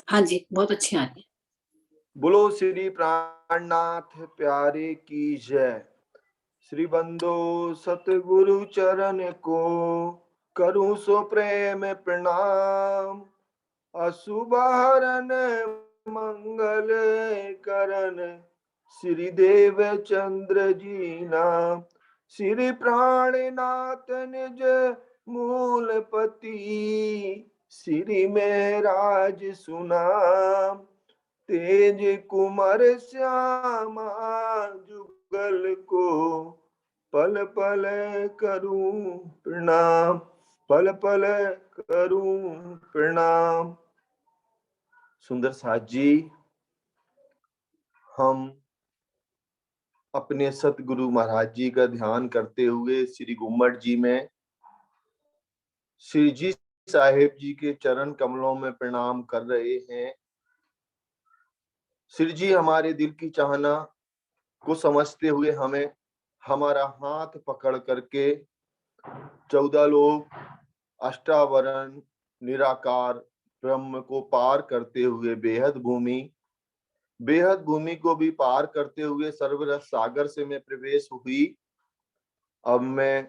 हाँ जी, बहुत अच्छी आ रही है। बोलो श्री प्राणनाथ प्यारे की जय। श्री बंदो सतगुरु चरण को करूं सो प्रेम प्रणाम। असुबहरन मंगल करन श्री देव चंद्र जी नाम। श्री प्राणनाथ निज मूलपति श्री में राज सुनाम। तेज कुमार श्यामा जुगल को पल पल करूं प्रणाम। पल पल करूं प्रणाम। सुंदर साथ जी, हम अपने सतगुरु महाराज जी का ध्यान करते हुए श्री गुम्मट जी में श्री जी साहेब जी के चरण कमलों में प्रणाम कर रहे हैं। श्री जी हमारे दिल की चाहना को समझते हुए हमें हमारा हाथ पकड़ करके 14 लोग अष्टावरण निराकार ब्रह्म को पार करते हुए बेहद भूमि को भी पार करते हुए सर्वरस सागर से मैं प्रवेश हुई। अब मैं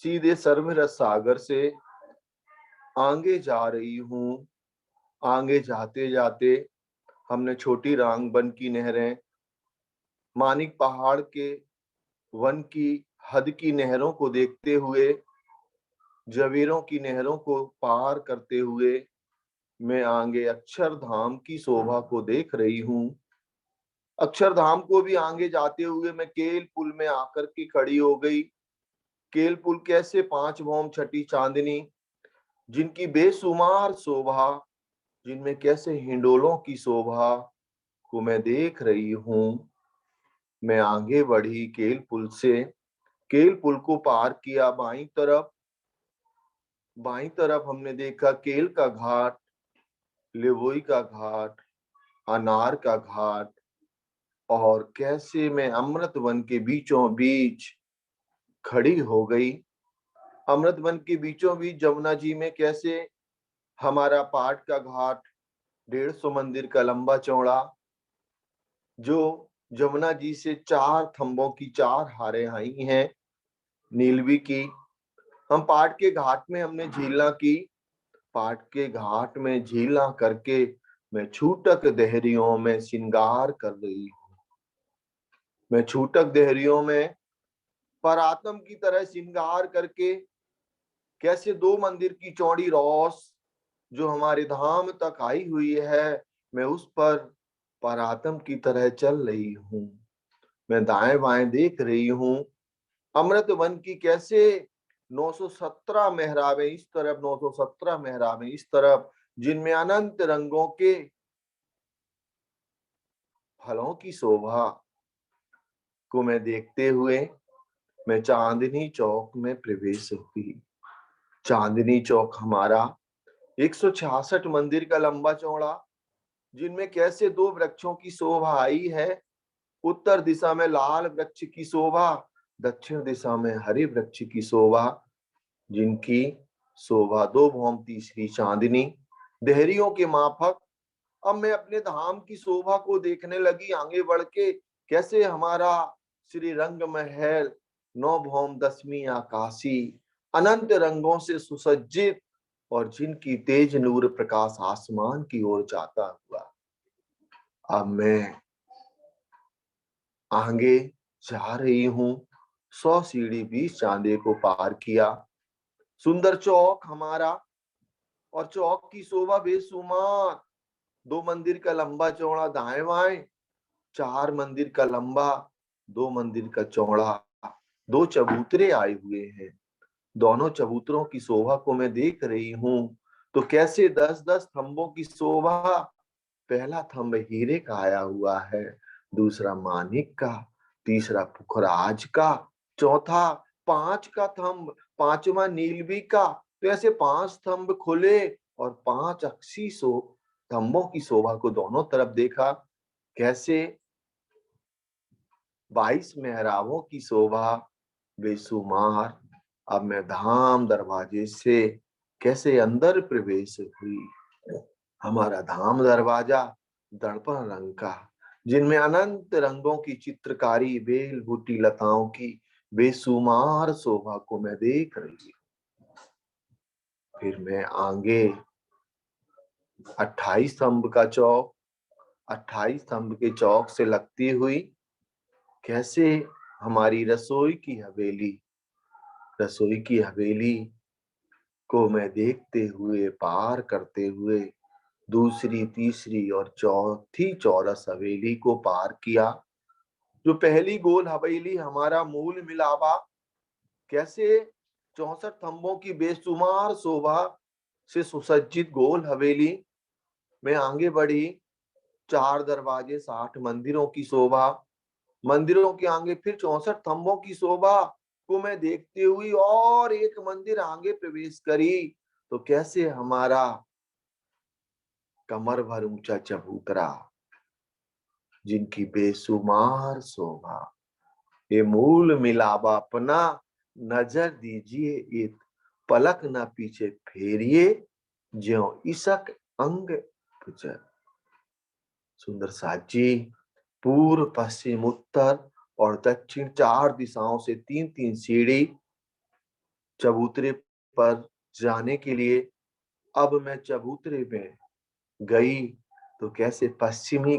सीधे सर्वरस सागर से आगे जा रही हूँ। आगे जाते जाते हमने छोटी रांगबन की नहरें, मानिक पहाड़ के वन की हद की नहरों को देखते हुए, जवेरों की नहरों को पार करते हुए मैं आगे अक्षरधाम की शोभा को देख रही हूँ। अक्षरधाम को भी आगे जाते हुए मैं केल पुल में आकर के खड़ी हो गई। केल पुल कैसे 5 भौम छठी चांदनी, जिनकी बेशुमार शोभा, जिनमें कैसे हिंडोलों की शोभा को मैं देख रही हूँ। मैं आगे बढ़ी केल पुल से, केल पुल को पार किया। बाईं तरफ हमने देखा केल का घाट, लिवोई का घाट, अनार का घाट, और कैसे मैं अमृत वन के बीचों बीच खड़ी हो गई। अमृत वन के बीचों बीच जमुना जी में कैसे हमारा पाट का घाट 150 मंदिर का लंबा चौड़ा, जो जमुना जी से 4 थंबों की 4 हारें आई हैं नीलवी की। हम पाट के घाट में हमने झीलना की। पाट के घाट में झीलना करके मैं छूटक देहरियों में श्रृंगार कर रही हूँ। मैं छूटक देहरियों में परातम की तरह श्रृंगार करके कैसे 2 मंदिर की चौड़ी रौस जो हमारे धाम तक आई हुई है, मैं उस पर परातम की तरह चल रही हूँ। मैं दाएं बाएं देख रही हूँ। अमृत वन की कैसे 917 मेहराबें इस तरफ, 917 मेहराबें इस तरफ, जिनमें अनंत रंगों के फलों की शोभा को मैं देखते हुए मैं चांदनी चौक में प्रवेश हुई। चांदनी चौक हमारा 166 मंदिर का लंबा चौड़ा, जिनमें कैसे 2 वृक्षों की शोभा आई है। उत्तर दिशा में लाल वृक्ष की शोभा, दक्षिण दिशा में हरे वृक्ष की शोभा, जिनकी शोभा 2 भौम तीसरी चांदनी देहरियों के माफक। अब मैं अपने धाम की शोभा को देखने लगी आगे बढ़ के, कैसे हमारा श्री रंग महल 9 भौम 10वीं आकाशी अनंत रंगों से सुसज्जित, और जिनकी तेज नूर प्रकाश आसमान की ओर जाता हुआ। अब मैं आगे जा रही हूँ। 100 सीढ़ी 20 चांदे को पार किया। सुंदर चौक हमारा, और चौक की शोभा बेशुमार। 2 मंदिर का लंबा चौड़ा दाएं बाएं, 4 मंदिर का लंबा, 2 मंदिर का चौड़ा, 2 चबूतरे आए हुए हैं। दोनों चबूतरों की शोभा को मैं देख रही हूँ। तो कैसे 10-10 थंबों की शोभा, पहला थंब हीरे का आया हुआ है, दूसरा मानिक का, तीसरा पुखराज का, चौथा 5 का थंब, 5वां नीलवी का। तो ऐसे 5 थंब खुले और 5 अक्षी थंबों की शोभा को दोनों तरफ देखा। कैसे 22 मेहराबों की शोभा बेशुमार। अब मैं धाम दरवाजे से कैसे अंदर प्रवेश हुई। हमारा धाम दरवाजा दर्पण रंग का, जिनमें अनंत रंगों की चित्रकारी, बेल बूटी लताओं की बेसुमार शोभा को मैं देख रही हूँ। फिर मैं आगे 28 स्तंभ का चौक, 28 स्तंभ के चौक से लगती हुई कैसे हमारी रसोई की हवेली को मैं देखते हुए, पार करते हुए दूसरी, तीसरी और चौथी चौरस हवेली को पार किया। जो पहली गोल हवेली हमारा मूल मिलावा कैसे 64 स्तंभों की बेशुमार शोभा से सुसज्जित गोल हवेली में आगे बढ़ी। 4 दरवाजे, 60 मंदिरों की शोभा, मंदिरों के आगे फिर 64 स्तंभों की शोभा को मैं देखती हुई और एक मंदिर आगे प्रवेश करी तो कैसे हमारा कमर भर ऊंचा चबूतरा, जिनकी बेशुमार शोभा, ये मूल मिलावा अपना नजर दीजिए, एक पलक न पीछे फेरिए, ज्यों इसक अंग पुजर। सुंदर साथ जी, पूर्व, पश्चिम, उत्तर और दक्षिण 4 दिशाओं से 3-3 सीढ़ी चबूतरे पर जाने के लिए। अब मैं चबूतरे में गई तो कैसे पश्चिमी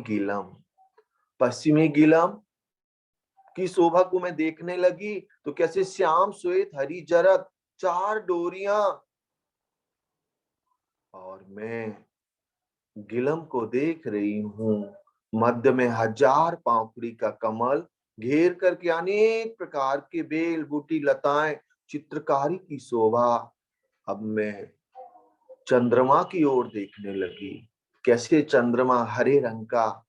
गिलम की शोभा को मैं देखने लगी तो कैसे श्याम श्वेत हरी जरद 4 डोरियां, और मैं गिलम को देख रही हूँ। मध्य में 1000 पांखुड़ी का कमल घेर करके अनेक प्रकार के बेल बूटी लताएं, चित्रकारी की शोभा। अब मैं चंद्रमा की ओर देखने लगी, कैसे चंद्रमा हरे रंग का,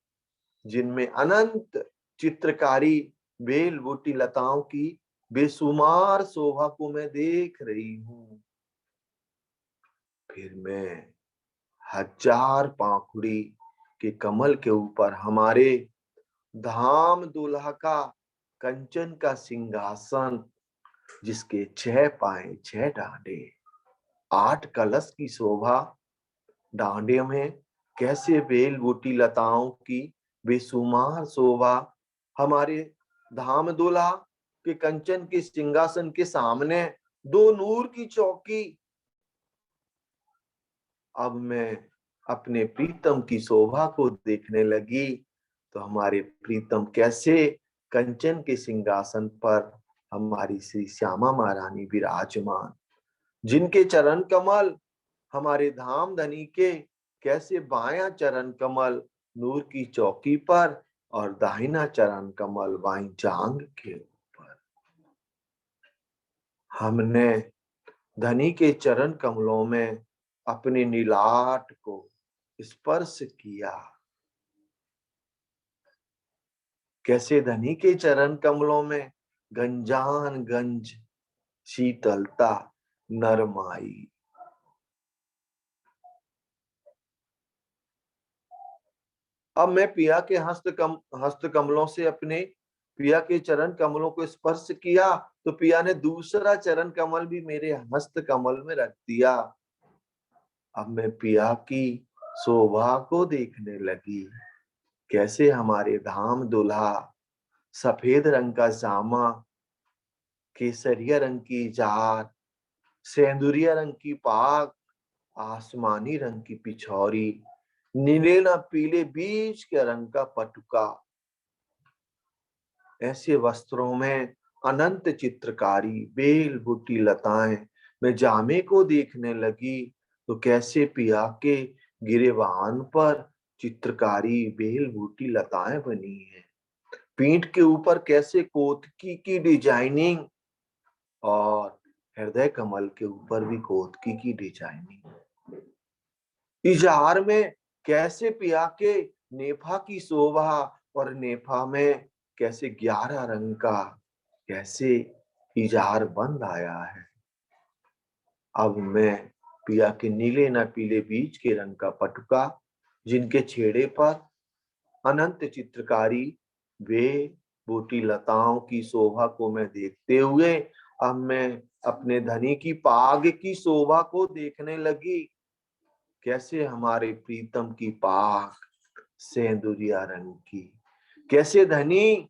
जिनमें अनंत चित्रकारी, बेल बूटी लताओं की बेशुमार शोभा को मैं देख रही हूँ। फिर मैं 1000 पांखुड़ी के कमल के ऊपर हमारे धाम दूल्हा का कंचन का सिंहासन, जिसके 6 पाए, 6 डांडे, 8 कलश की शोभा, डांडे में कैसे बेल बूटी लताओं की बेशुमार शोभा, हमारे धाम दूल्हा के कंचन के सिंहासन के सामने 2 नूर की चौकी। अब मैं अपने प्रीतम की शोभा को देखने लगी तो हमारे प्रीतम कैसे कंचन के सिंहासन पर हमारी श्री श्यामा महारानी विराजमान, जिनके चरण कमल हमारे धाम धनी के कैसे बायां चरण कमल नूर की चौकी पर और दाहिना चरण कमल बाई जांग के ऊपर। हमने धनी के चरण कमलों में अपने नीलाट को स्पर्श किया, कैसे धनी के चरण कमलों में गंजान गंज शीतलता नरमाई। अब मैं पिया के हस्त कमलों से अपने पिया के चरण कमलों को स्पर्श किया तो पिया ने दूसरा चरण कमल भी मेरे हस्त कमल में रख दिया। अब मैं पिया की शोभा को देखने लगी, कैसे हमारे धाम दूल्हा सफेद रंग का जामा, केसरिया रंग की जार, सेंदुरिया रंग की पाग, आसमानी रंग की पिछौरी, नीले न पीले बीज के रंग का पटुका, ऐसे वस्त्रों में अनंत चित्रकारी, बेल बूटी लताएं। मैं जामे को देखने लगी तो कैसे पिया के गिरेबान पर चित्रकारी, बेल बूटी लताएं बनी है, पीठ के ऊपर कैसे कोतकी की डिजाइनिंग और हृदय कमल के ऊपर भी कोतकी की डिजाइनिंग। इजहार में कैसे पिया के नेफा की शोभा और नेफा में कैसे 11 रंग का कैसे इजहार बंद आया है। अब मैं पिया के नीले न पीले बीज के रंग का पटुका, जिनके छेड़े पर अनंत चित्रकारी, वे बूटी लताओं की शोभा को मैं देखते हुए अब मैं अपने धनी की पाग की शोभा को देखने लगी। कैसे हमारे प्रीतम की पाक सेंदुरिया रंग की, कैसे धनी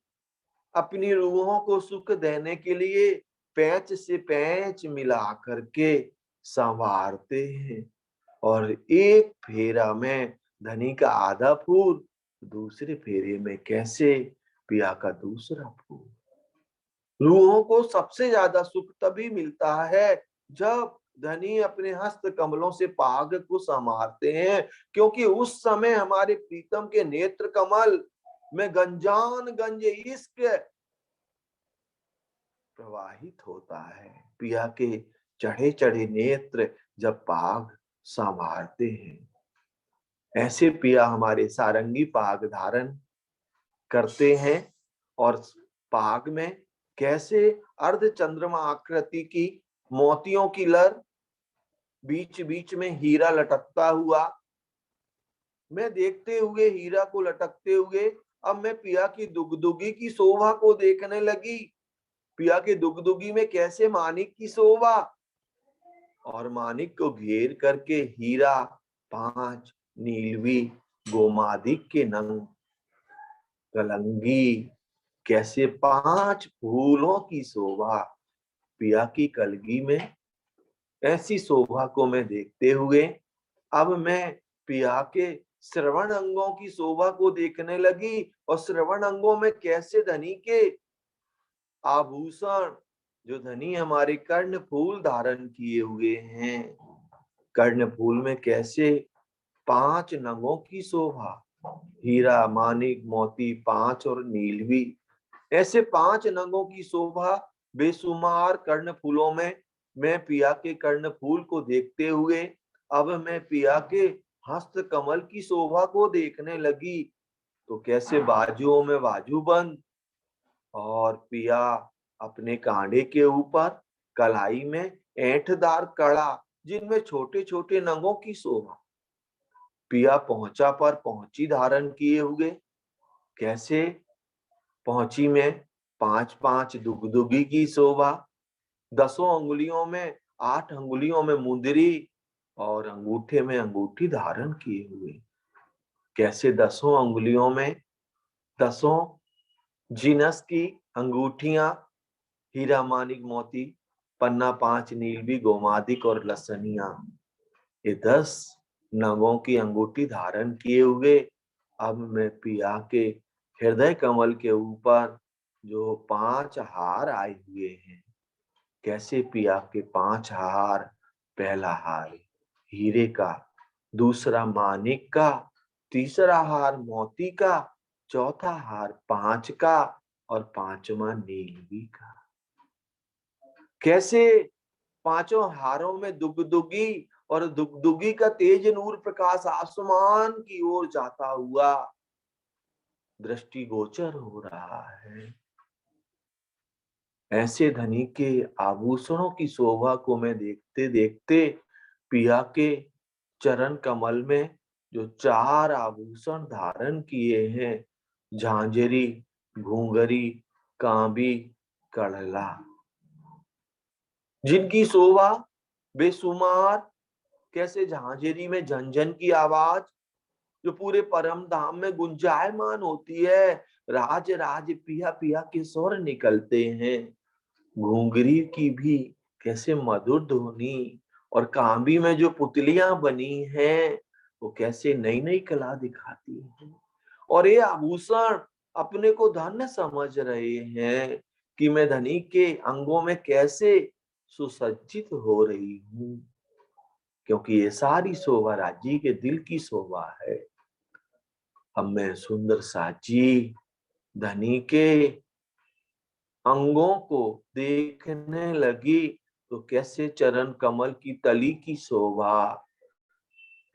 अपनी रूहों को सुख देने के लिए पैंच से पैंच मिला करके संवारते हैं। और एक फेरा में धनी का आधा फूल, दूसरे फेरे में कैसे पिया का दूसरा फूल। रूहों को सबसे ज्यादा सुख तभी मिलता है जब धनी अपने हस्त कमलों से पाग को संवारते हैं, क्योंकि उस समय हमारे प्रीतम के नेत्र कमल में गंजान गंज इश्क प्रवाहित होता है। पिया के चढ़े चढ़े नेत्र जब पाग संवारते हैं, ऐसे पिया हमारे सारंगी पाग धारण करते हैं। और पाग में कैसे अर्ध चंद्रमा आकृति की मोतियों की लर, बीच बीच में हीरा लटकता हुआ। मैं देखते हुए हीरा को लटकते हुए अब मैं पिया की दुगदुगी की शोभा को देखने लगी। पिया के दुगदुगी में कैसे मानिक की शोभा, और मानिक को घेर करके हीरा, पांच नीलवी गोमादिक के नंग कलंगी, कैसे पांच फूलों की शोभा पिया की कलगी में। ऐसी शोभा को मैं देखते हुए अब मैं पिया के श्रवण अंगों की शोभा को देखने लगी। और श्रवण अंगों में कैसे धनी के आभूषण, जो धनी हमारे कर्ण फूल धारण किए हुए हैं, कर्ण फूल में कैसे पांच नगों की शोभा, हीरा मानिक मोती पांच और नीलवी, ऐसे पांच नगों की शोभा बेसुमार कर्ण फूलों में। मैं पिया के कर्ण फूल को देखते हुए अब मैं पिया के हस्त कमल की शोभा को देखने लगी। तो कैसे बाजुओं में बाजूबंद, और पिया अपने कांधे के ऊपर कलाई में ऐंठदार कड़ा, जिनमें छोटे छोटे नगों की शोभा। पिया पहुंचा पर पहुंची धारण किए हुए, कैसे पहुंची में पांच पांच दुगदुगी की शोभा, 10 अंगुलियों में 8 अंगुलियों में मुंदरी, और अंगूठे में अंगूठी धारण किए हुए। कैसे 10 अंगुलियों में 10 जिनस की अंगूठियां, हीरा मानिक मोती पन्ना, 5 नीलवी गोमादिक और लसनिया, ये 10 नगों की अंगूठी धारण किए हुए अब मैं पिया के हृदय कमल के ऊपर जो 5 हार आए हुए हैं, कैसे पिया के 5 हार, पहला हार हीरे का, दूसरा मानिक का, तीसरा हार मोती का, चौथा हार पांच का, और पांचवा नीलवी का। कैसे पांचों हारों में दुगदुगी, और दुगदुगी का तेज नूर प्रकाश आसमान की ओर जाता हुआ दृष्टि गोचर हो रहा है। ऐसे धनी के आभूषणों की शोभा को मैं देखते देखते पिया के चरण कमल में जो 4 आभूषण धारण किए हैं, झांझरी, घूंघरी, कांबी, कड़ला, जिनकी शोभा बेसुमार, कैसे झांझरी में झंझन की आवाज जो पूरे परम धाम में गुंजायमान होती है, राज राज पिया पिया के स्वर निकलते हैं। घुंघरी की भी कैसे मधुर ध्वनि, और कांबी में जो पुतलियां बनी हैं वो कैसे नई नई कला दिखाती हैं। और ये आभूषण अपने को धन्य समझ रहे हैं कि मैं धनी के अंगों में कैसे सुसज्जित हो रही हूँ, क्योंकि ये सारी शोभा राजी के दिल की शोभा है। अब मैं सुंदर साजी धनी के अंगों को देखने लगी, तो कैसे चरण कमल की तली की शोभा,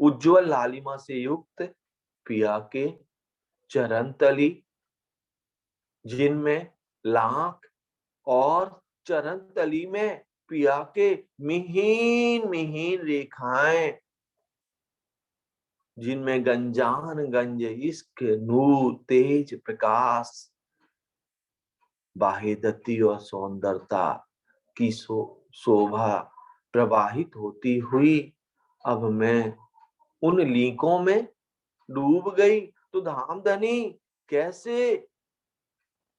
उज्जवल लालिमा से युक्त पिया के चरण तली, जिनमें लाख, और चरण तली में पिया के मिहीन मिहीन रेखाएं, जिनमें गंजान गंज इश्क नूर तेज प्रकाश बाहेदती और सौंदर्यता की शोभा प्रवाहित होती हुई अब मैं उन लीकों में डूब गई तो धामधनी कैसे,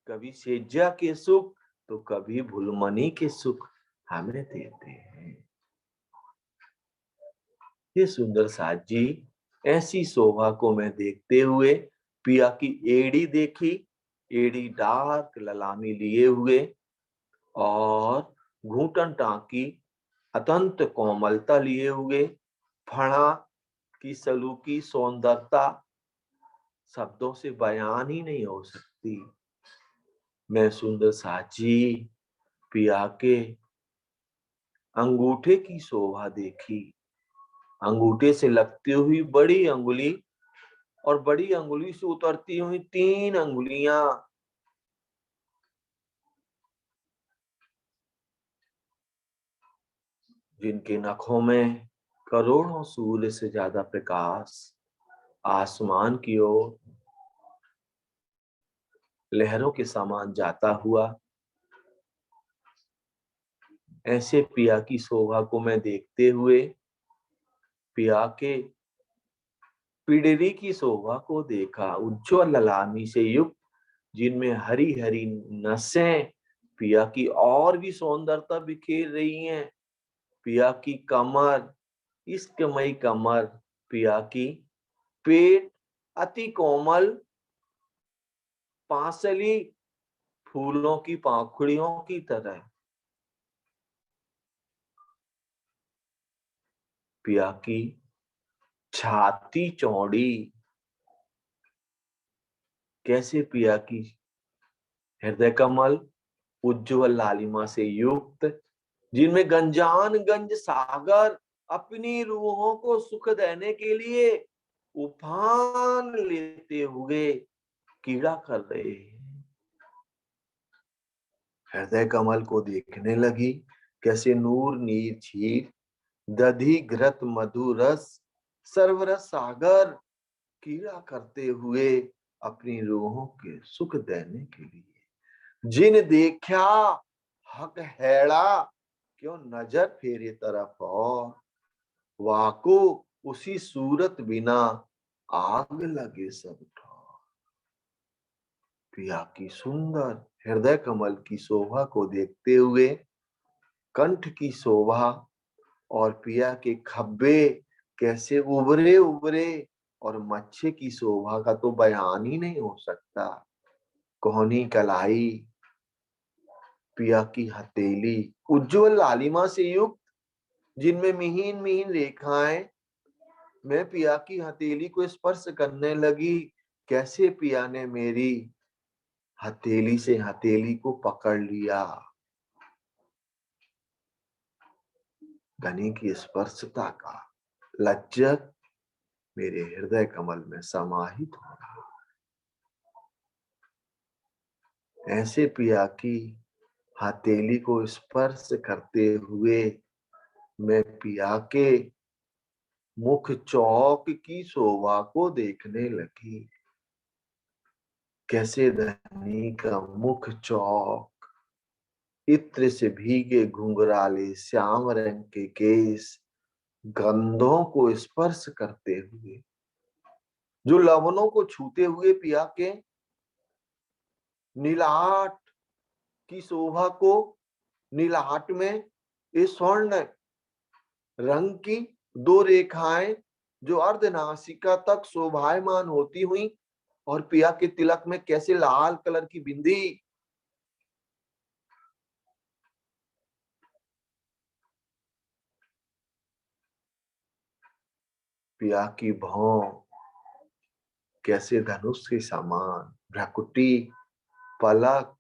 कभी सेज्या के सुख तो कभी भूलमनी के सुख हमें देते हैं। ये सुंदर साथ जी, ऐसी शोभा को मैं देखते हुए पिया की एड़ी देखी, एड़ी डार्क ललामी लिए हुए और घूटन टांकी अत्यंत कोमलता लिए हुए, फणा की सलूकी सौंदर्यता शब्दों से बयान ही नहीं हो सकती। मैं सुंदर साची पिया के अंगूठे की शोभा देखी, अंगूठे से लगती हुई बड़ी अंगुली और बड़ी अंगुली से उतरती हुई 3 अंगुलियां, जिनके नखों में करोड़ों सूर्य से ज्यादा प्रकाश आसमान की ओर लहरों के समान जाता हुआ। ऐसे पिया की शोभा को मैं देखते हुए पिया के पिडरी की शोभा को देखा, उज्ज्वल ललामी से युक्त, जिनमें हरी हरी नसें पिया की और भी सौंदर्यता बिखेर रही हैं। पिया की कमर, इश्कमयी कमर, पिया की पेट अति कोमल पांसली फूलों की पाखुड़ियों की तरह, पिया की छाती चौड़ी, कैसे पिया की हृदय कमल उज्ज्वल लालिमा से युक्त, जिनमें गंजान गंज सागर अपनी रूहों को सुख देने के लिए उफान लेते हुए कीड़ा कर रहे हैं। हृदय कमल को देखने लगी, कैसे नूर नीर झील दधि घृत मधुरस सर्वरस सागर कीड़ा करते हुए अपनी रूहों के सुख देने के लिए, जिन देखा हक हैड़ा क्यों नजर फेरे तरफ और वाको उसी सूरत बिना आग लगे सब ठौर। पिया की सुंदर हृदय कमल की शोभा को देखते हुए कंठ की शोभा और पिया के खब्बे कैसे उभरे उभरे, और मच्छे की शोभा का तो बयान ही नहीं हो सकता। कोहनी कलाई, पिया की हथेली उज्ज्वल लालिमा से युक्त, जिनमें मिहीन मिहीन रेखाएं, मैं पिया की हथेली को स्पर्श करने लगी, कैसे पिया ने मेरी हथेली से हथेली को पकड़ लिया। घनी की स्पर्शता का लज्जत मेरे हृदय कमल में समाहित हो रहा। ऐसे पिया की हथेली को स्पर्श करते हुए मैं पिया के मुख चौक की शोभा को देखने लगी, कैसे धनी का मुख चौक, इत्र से भीगे घुंघराले श्याम रंग के केस गंधों को स्पर्श करते हुए, जो लवनों को छूते हुए पिया के नीलाट की शोभा को, नीलाट में इस स्वर्ण रंग की 2 रेखाएं जो अर्धनासिका तक शोभायमान होती हुई, और पिया के तिलक में कैसे लाल कलर की बिंदी, पिया की भौं कैसे धनुष के समान, भ्रकुटी, पलक,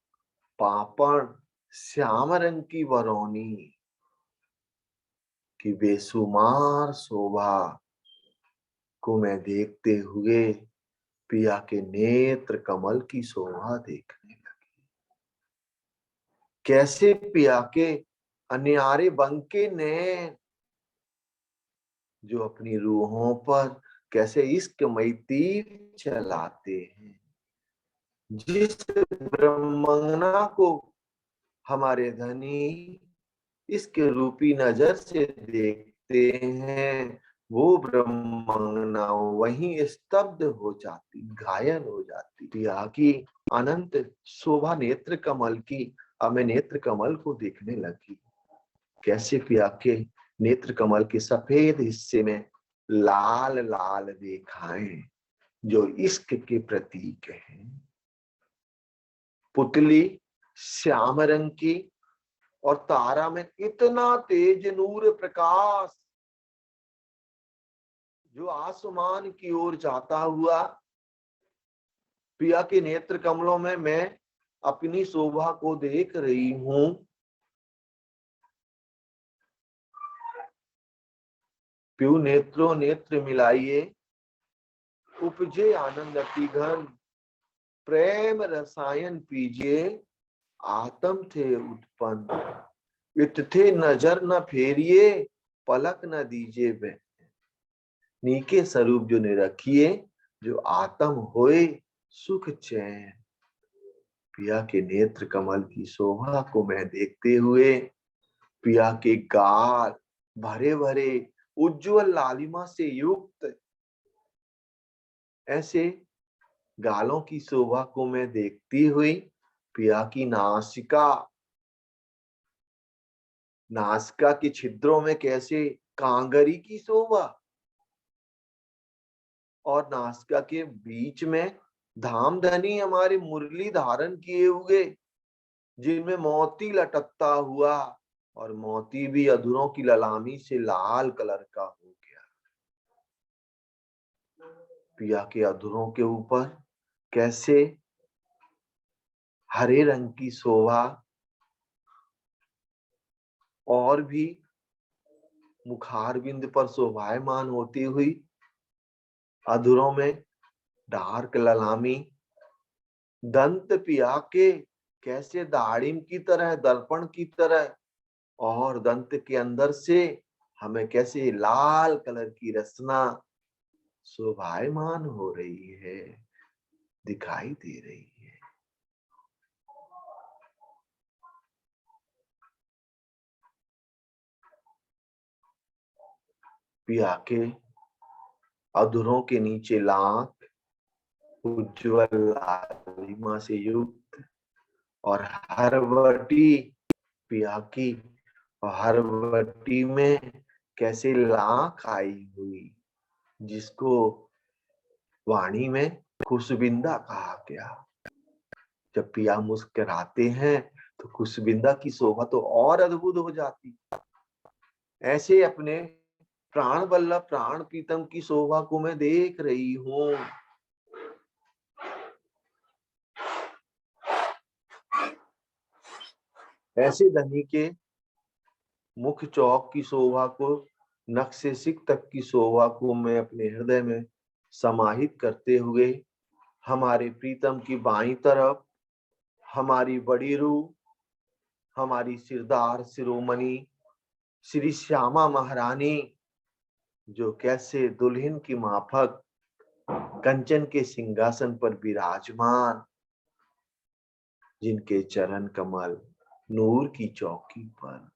पापड़ श्याम रंग की बरौनी की बेसुमार शोभा को मैं देखते हुए पिया के नेत्र कमल की शोभा देखने लगी, कैसे पिया के अन्यारे बंके नैन जो अपनी रूहों पर कैसे इश्कमयी तीर चलाते हैं। जिस ब्रह्मंगना को हमारे धनी इसके रूपी नजर से देखते हैं, वो ब्रह्मंगना वहीं स्तब्ध हो जाती, घायल हो जाती। पिया की अनंत शोभा नेत्र कमल की, अब मैं नेत्र कमल को देखने लगी। कैसे पिया के नेत्र कमल के सफेद हिस्से में लाल लाल रेखाएं जो इश्क के प्रतीक हैं। पुतली श्याम रंग की और तारा में इतना तेज नूर प्रकाश जो आसमान की ओर जाता हुआ। पिया के नेत्र कमलों में मैं अपनी शोभा को देख रही हूं। प्यू नेत्रों नेत्र मिलाइए, उपजे आनंद अति घन, प्रेम रसायन पीजिए, आत्म थे उत्पन्न। इत थे नजर न फेरिए, पलक न दीजिए बह। नीके स्वरूप जो निरखिए, जो आत्म होए सुख चैन। पिया के नेत्र कमल की शोभा को मैं देखते हुए, पिया के गाल भरे भरे उज्जवल लालिमा से युक्त, ऐसे गालों की शोभा को मैं देखती हुई, पिया की नासिका, नासिका के छिद्रों में कैसे कांगरी की शोभा, और नासिका के बीच में धामधनी हमारे मुरली धारण किए हुए, जिनमें मोती लटकता हुआ, और मोती भी अधरों की ललामी से लाल कलर का हो गया। पिया के अधरों के ऊपर कैसे हरे रंग की शोभा, और भी मुखार बिंद पर शोभायमान होती हुई, अधरों में डार्क ललामी। दंत पिया के कैसे दाड़िम की तरह, दर्पण की तरह, और दंत के अंदर से हमें कैसे लाल कलर की रसना शोभायमान हो रही है, दिखाई दे रही है। पिया के अधरों के नीचे लाख उज्जवल लालिमा से युक्त, और हरवटी पिया की, और हरवटी में कैसे लाख आई हुई, जिसको वाणी में खुशबिंदा कहा गया। जब पिया मुस्कुराते हैं तो खुशबिंदा की शोभा तो और अद्भुत हो जाती। ऐसे अपने प्राण वल्लभ प्राण प्रीतम की शोभा को मैं देख रही हूँ। ऐसे धनी के मुख चौक की शोभा को, नक्शे सिख तक की शोभा को मैं अपने हृदय में समाहित करते हुए, हमारे प्रीतम की बाईं तरफ हमारी बड़ी रूह, हमारी सिरदार शिरोमणि श्री श्यामा महारानी, जो कैसे दुल्हन की माफक कंचन के सिंहासन पर विराजमान, जिनके चरण कमल नूर की चौकी पर,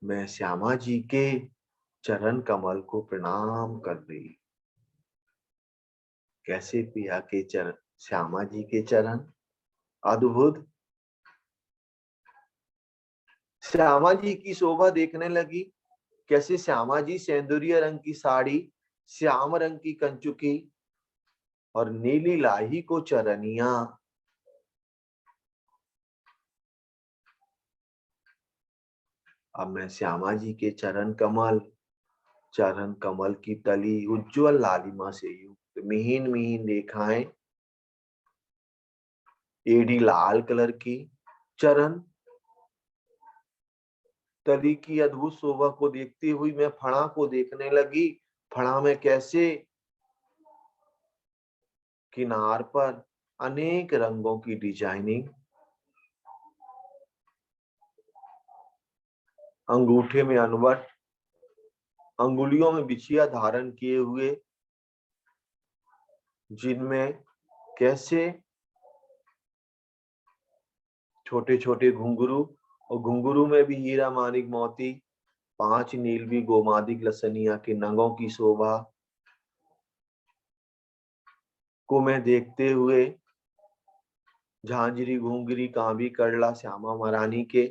मैं श्यामा जी के चरण कमल को प्रणाम कर रही। कैसे पिया के चरण, श्यामा जी के चरण अद्भुत। श्यामा जी की शोभा देखने लगी, कैसे श्यामा जी सेंदुरिया रंग की साड़ी, श्याम रंग की कंचुकी, और नीली लाही को चरनिया। अब मैं श्यामा जी के चरण कमल की तली उज्जवल लालिमा से युक्त, मिहीन मिहीन रेखाएं, एड़ी लाल कलर की, चरण तली की अद्भुत शोभा को देखती हुई मैं फणा को देखने लगी। फणा में कैसे किनार पर अनेक रंगों की डिजाइनिंग, अंगूठे में अनवट, अंगुलियों में बिछिया धारण किए हुए, जिनमें कैसे छोटे छोटे घुंघरू, और घुंघरू में भी हीरा मानिक मोती, 5 नीलवी गोमादिक लसनिया के नंगों की शोभा को मैं देखते हुए झांझरी घुंघरी कांभी करला श्यामा महारानी के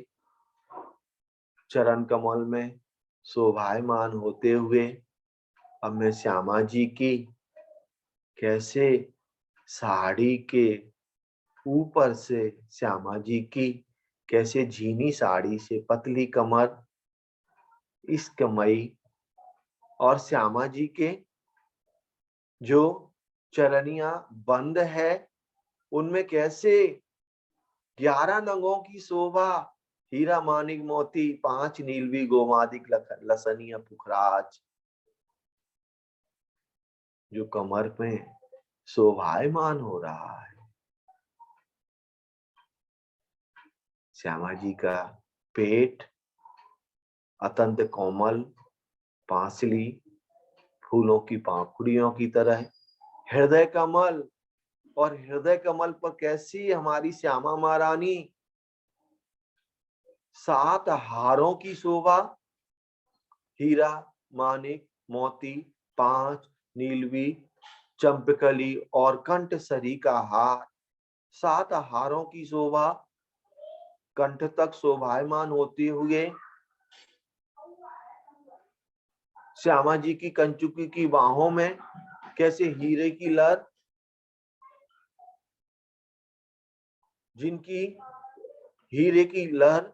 चरण कमल में शोभायमान होते हुए अब मैं श्यामा जी की कैसे साड़ी के ऊपर से श्यामा जी की कैसे झीनी साड़ी से पतली कमर इश्कमयी और श्यामा जी के जो चरनिया बंद है उनमें कैसे 11 नंगों की शोभा हीरा मानिक मोती 5 नीलवी गोमादिक लसनिया पुखराज जो कमर पे शोभायमान हो रहा है। श्यामा जी का पेट अत्यंत कोमल पांसली फूलों की पाखुड़ियों की तरह हृदय कमल और हृदय कमल पर कैसी हमारी श्यामा महारानी 7 हारों की शोभा हीरा मानिक मोती 5 नीलवी चंपकली और कंठ सरी का हार 7 हारों की शोभा कंठ तक शोभायमान होते हुए श्यामा जी की कंचुकी की बाहों में कैसे हीरे की लहर जिनकी हीरे की लहर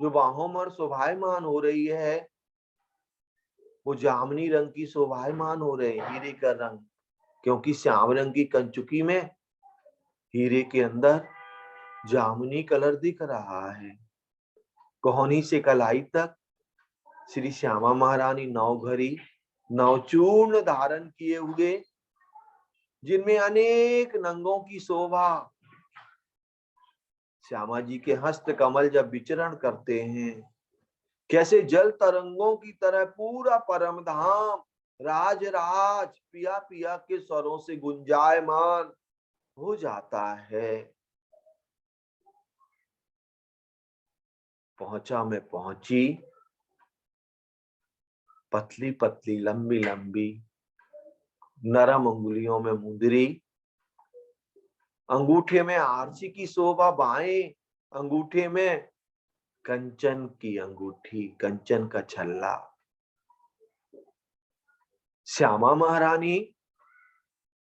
जो बाहों में शोभायमान हो रही है वो जामुनी रंग की शोभायमान हो रहे हीरे का रंग क्योंकि श्याम रंग की कंचुकी में हीरे के अंदर जामुनी कलर दिख रहा है। कोहनी से कलाई तक श्री श्यामा महारानी नवघरी नवचूर्ण धारण किए हुए जिनमें अनेक नंगों की शोभा श्यामा जी के हस्त कमल जब विचरण करते हैं कैसे जल तरंगों की तरह पूरा परम धाम राज राज पिया पिया के स्वरों से गुंजायमान हो जाता है। पहुंचा मैं पहुंची पतली पतली लंबी लंबी नरम अंगुलियों में मुंदरी अंगूठे में आरसी की शोभा बाएं अंगूठे में कंचन की अंगूठी कंचन का छल्ला श्यामा महारानी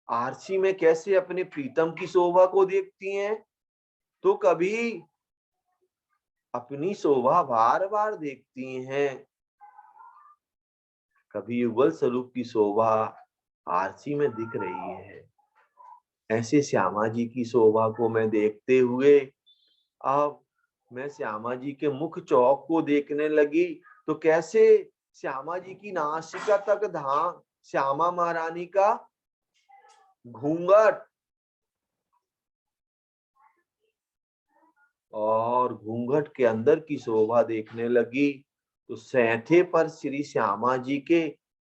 आरसी में कैसे अपने प्रीतम की शोभा को देखती हैं तो कभी अपनी शोभा बार बार देखती हैं कभी युगल स्वरूप की शोभा आरसी में दिख रही है। ऐसे श्यामा जी की शोभा को मैं देखते हुए अब मैं श्यामा जी के मुख चौक को देखने लगी तो कैसे श्यामा जी की नासिका तक धाम श्यामा महारानी का घूंघट और घूंघट के अंदर की शोभा देखने लगी तो सैथे पर श्री श्यामा जी के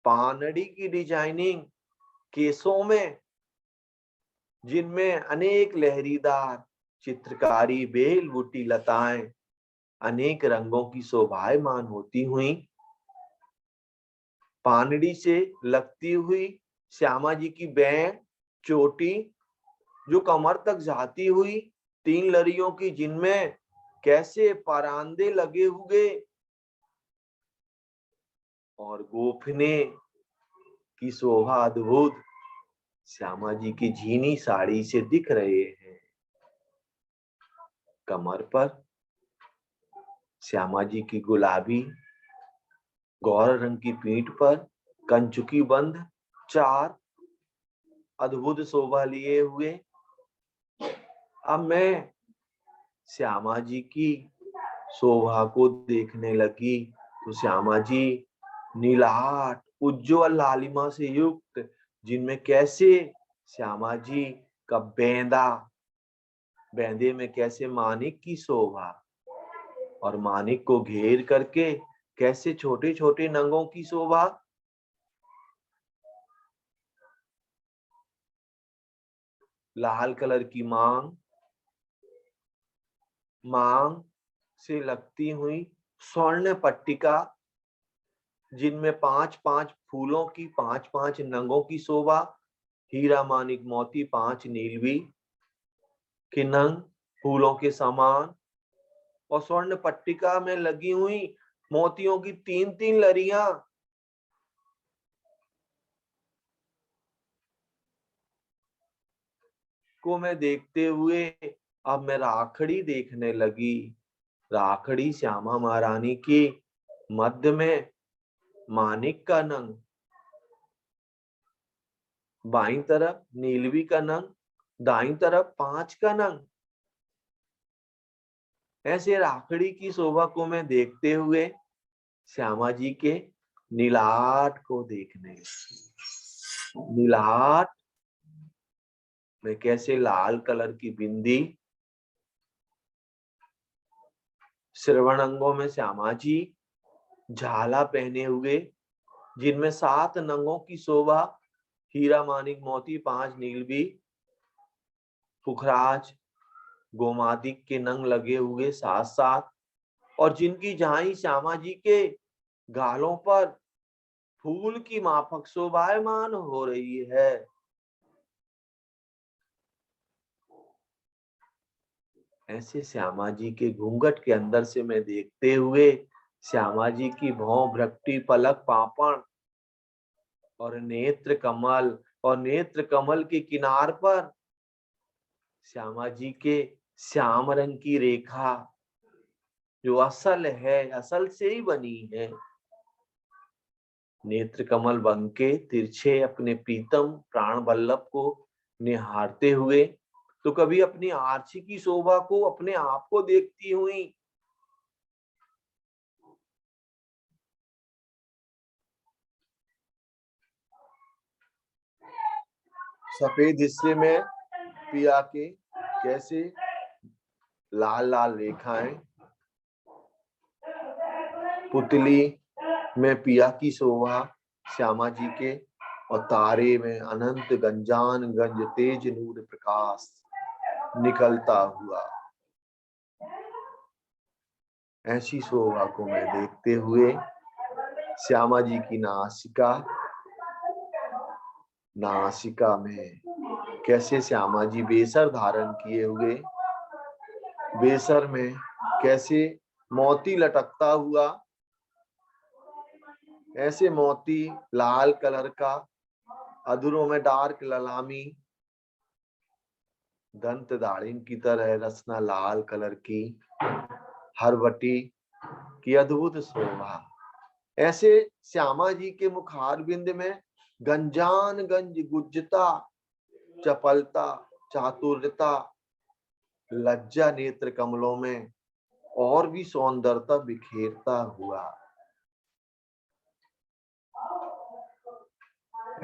पानड़ी की डिजाइनिंग केसों में जिनमें अनेक लहरीदार चित्रकारी बेल बूटी लताएं अनेक रंगों की शोभायमान होती हुई पानड़ी से लगती हुई श्यामा जी की बैंड चोटी जो कमर तक जाती हुई 3 लड़ियों की जिनमें कैसे परांदे लगे हुए और गोफने की शोभा अद्भुत श्यामा जी की झीनी साड़ी से दिख रहे हैं। कमर पर श्यामा जी की गुलाबी गौर रंग की पीठ पर कंचुकी बंद 4 अद्भुत शोभा लिए हुए अब मैं श्यामा जी की शोभा को देखने लगी तो श्यामा जी नीलाट उज्ज्वल लालिमा से युक्त जिनमें कैसे श्यामा जी का बेंदे में कैसे मानिक की शोभा और मानिक को घेर करके कैसे छोटे छोटे नंगों की शोभा लाल कलर की मांग से लगती हुई स्वर्ण पट्टिका जिनमें 5-5 फूलों की 5-5 नंगों की शोभा, हीरा मानिक मोती 5 नीलवी के नंग फूलों के समान, और स्वर्ण पट्टिका में लगी हुई मोतियों की 3-3 लड़ियां। को मैं देखते हुए अब मैं राखड़ी देखने लगी। राखड़ी श्यामा महारानी की मध्य में मानिक का नंग, बाईं तरफ नीलवी का नंग, दाईं तरफ 5 का नंग। ऐसे राखड़ी की शोभा को मैं देखते हुए श्यामा जी के नीलाट को देखने, नीलाट में कैसे लाल कलर की बिंदी, श्रवण अंगों में श्यामा जी झाला पहने हुए, जिनमें 7 नंगों की शोभा, हीरा मानिक मोती 5 नीलवी, पुखराज गोमादिक के नंग लगे हुए साथ साथ, और जिनकी झाई श्यामा जी के गालों पर फूल की माफक शोभायमान हो रही है। ऐसे श्यामा जी के घूंघट के अंदर से मैं देखते हुए श्यामा जी की भौं भ्रकटी पलक पापण और नेत्र कमल, और नेत्र कमल के किनार पर श्यामा जी के श्याम रंग की रेखा जो असल है, असल से ही बनी है, नेत्र कमल बन के तिरछे अपने प्रीतम प्राण वल्लभ को निहारते हुए, तो कभी अपनी आरसी की शोभा को, अपने आप को देखती हुई, सफेद हिस्से में पिया के कैसे लाल लाल रेखाएं, पुतली में पिया की शोभा श्यामा जी के, और तारे में अनंत गंजान गंज तेज नूर प्रकाश निकलता हुआ। ऐसी शोभा को मैं देखते हुए श्यामा जी की नासिका में कैसे श्यामा जी बेसर धारण किए हुए, बेसर में कैसे मोती लटकता हुआ, ऐसे मोती लाल कलर का, अधरों में डार्क ललामी, दंत दाढ़ी की तरह रसना लाल कलर की हरवटी की अद्भुत शोभा। ऐसे श्यामा जी के मुखारबिंद में गंजान गंज गुज्जता, चपलता, चातुर्यता, लज्जा नेत्र कमलों में और भी सौंदर्यता बिखेरता हुआ।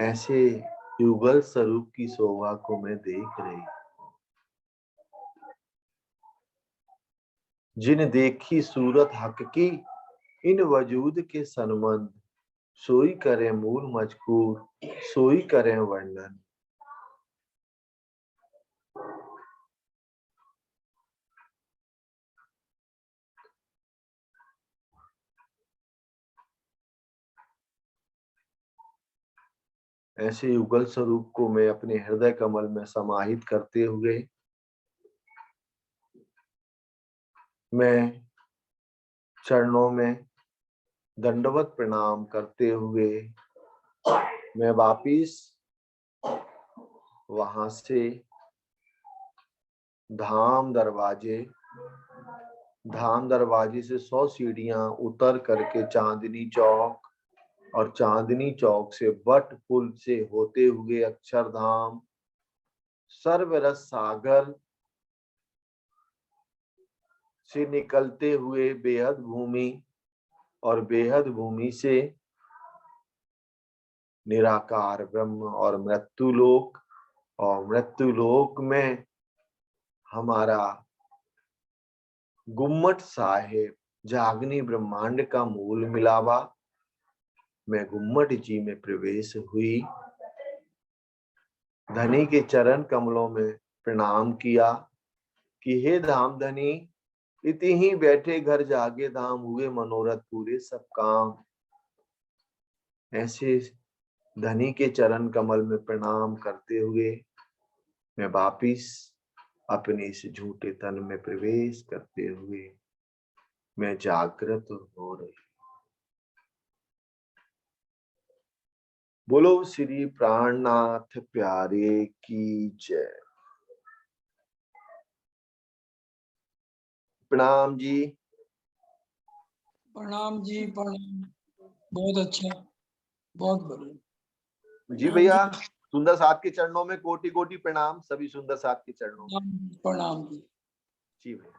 ऐसे युगल स्वरूप की शोभा को मैं देख रही, जिन देखी सूरत हक की इन वजूद के सनमंद, सोई करे मूल मजकूर, सोई करे वर्णन। ऐसे युगल स्वरूप को मैं अपने हृदय कमल में समाहित करते हुए मैं चरणों में दंडवत प्रणाम करते हुए मैं वापिस वहां से धाम दरवाजे से 100 सीढ़ियां उतर करके चांदनी चौक, और चांदनी चौक से बट पुल से होते हुए अक्षरधाम, सर्वरस सागर से निकलते हुए बेहद भूमि, और बेहद भूमि से निराकार ब्रह्म और मृत्युलोक, और मृत्युलोक में हमारा गुम्मट साहेब जागनी ब्रह्मांड का मूल मिलावा। मैं गुम्मट जी में प्रवेश हुई, धनी के चरण कमलों में प्रणाम किया कि हे धाम धनी, इति ही बैठे घर जागे धाम, हुए मनोरथ पूरे सब काम। ऐसे धनी के चरण कमल में प्रणाम करते हुए मैं वापिस अपने इस झूठे तन में प्रवेश करते हुए मैं जागृत हो रही। बोलो श्री प्राणनाथ प्यारे की जय। प्रणाम जी। प्रणाम जी, प्रणाम। बहुत अच्छा, बहुत बढ़िया जी भैया, सुंदर साथ के चरणों में कोटि कोटि प्रणाम, सभी सुंदर साथ के चरणों में। प्रणाम जी। जी भैया।